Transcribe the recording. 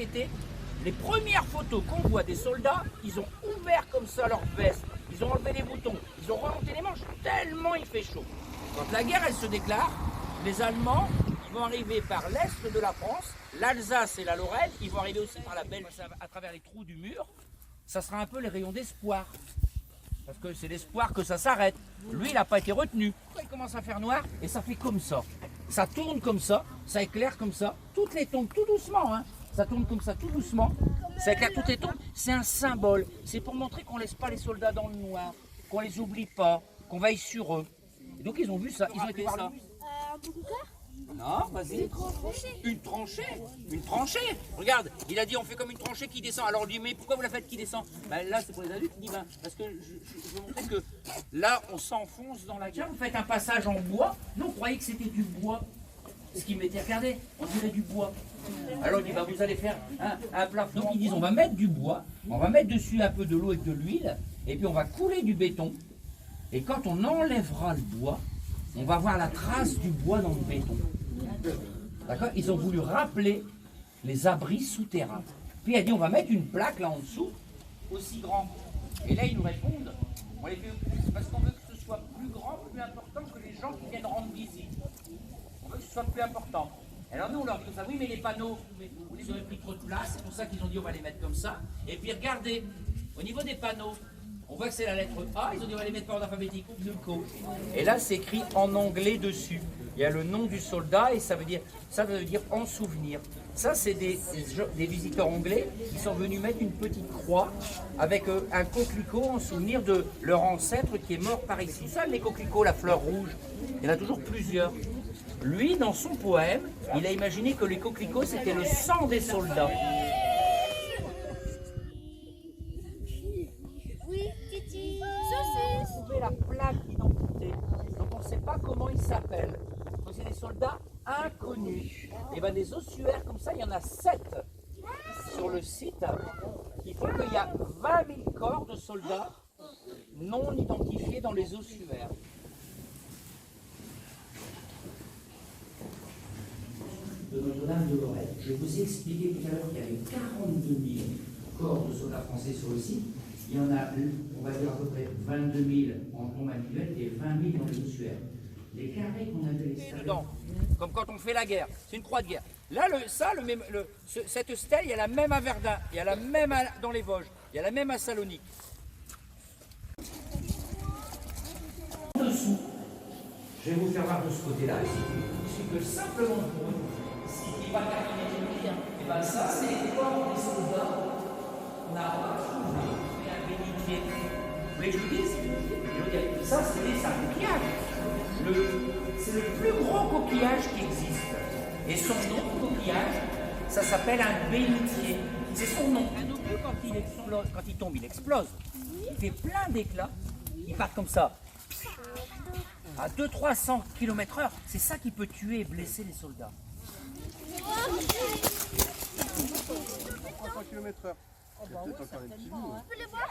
cet été, les premières photos qu'on voit des soldats, ils ont ouvert comme ça leur veste, ils ont enlevé les boutons, ils ont remonté les manches, tellement il fait chaud. Quand la guerre, elle se déclare, les Allemands, ils vont arriver par l'est de la France, l'Alsace et la Lorraine, ils vont arriver aussi par la Belgique, à travers les trous du mur. Ça sera un peu les rayons d'espoir. Parce que c'est l'espoir que ça s'arrête. Lui, il n'a pas été retenu. Il commence à faire noir et ça fait comme ça. Ça tourne comme ça, ça éclaire comme ça. Toutes les tombes, tout doucement. Hein. Ça tourne comme ça, tout doucement. Ça éclaire toutes les tombes. C'est un symbole. C'est pour montrer qu'on ne laisse pas les soldats dans le noir, qu'on les oublie pas, qu'on veille sur eux. Et donc ils ont vu ça. Ils ont été voir ça. Un bunker? Non, vas-y. Une tranchée. Une tranchée. Regarde, il a dit on fait comme une tranchée qui descend. Alors on lui dit mais pourquoi vous la faites qui descend? Ben, là c'est pour les adultes. Il dit ben, parce que je veux montrer que là on s'enfonce dans la guerre. Vous faites un passage en bois. Nous on croyait que c'était du bois. Ce qui m'était regardé, on dirait du bois. Alors il dit ben, vous allez faire un plafond. Donc ils disent on va mettre du bois, on va mettre dessus un peu de l'eau et de l'huile, et puis on va couler du béton. Et quand on enlèvera le bois, on va voir la trace du bois dans le béton. D'accord? Ils ont voulu rappeler les abris souterrains. Puis il a dit on va mettre une plaque là en dessous, aussi grand. Et là ils nous répondent, on les fait parce qu'on veut que ce soit plus grand, plus important que les gens qui viennent rendre visite. On veut que ce soit plus important. Alors nous on leur dit comme ça, oui mais les panneaux, ils auraient pris trop de place, c'est pour ça qu'ils ont dit on va les mettre comme ça. Et puis regardez, au niveau des panneaux, on voit que c'est la lettre A, ils ont dit on va les mettre par ordre alphabétique, et là c'est écrit en anglais dessus. Il y a le nom du soldat et ça veut dire en souvenir. Ça c'est des visiteurs anglais qui sont venus mettre une petite croix avec un coquelicot en souvenir de leur ancêtre qui est mort par ici. Ça les coquelicots, la fleur rouge, il y en a toujours plusieurs. Lui dans son poème, il a imaginé que les coquelicots c'était le sang des soldats. La plaque d'identité. Donc on ne sait pas comment ils s'appellent. Donc c'est des soldats inconnus. Et bien des ossuaires comme ça, il y en a 7 sur le site qui font qu'il y a 20 000 corps de soldats non identifiés dans les ossuaires. De Notre-Dame de Lorette. Je vous ai expliqué tout à l'heure qu'il y avait 42 000 corps de soldats français sur le site. Il y en a, on va dire à peu près 22 000 en tombe manuelle et 20 000 dans les ossuaires. Les carrés qu'on avait dedans, comme quand on fait la guerre, c'est une croix de guerre. Là, cette stèle, il y a la même à Verdun, il y a la même dans les Vosges, il y a la même à Salonique. En dessous, je vais vous faire voir de ce côté-là, ici, que simplement pour eux, ce qui n'est pas carrément, et bien ça, c'est les corps des soldats qu'on a retrouvés. Vous voulez que je vous dise? Ça, c'est un coquillage. C'est le plus gros coquillage qui existe. Et son nom, coquillage, ça s'appelle un bénitier. C'est son nom. Un obus, quand il tombe, il explose. Il fait plein d'éclats. Il part comme ça. À 200-300 km/h. C'est ça qui peut tuer et blesser les soldats. 300 km/h. C'est peut-être encore des petits bouts. On peut les voir.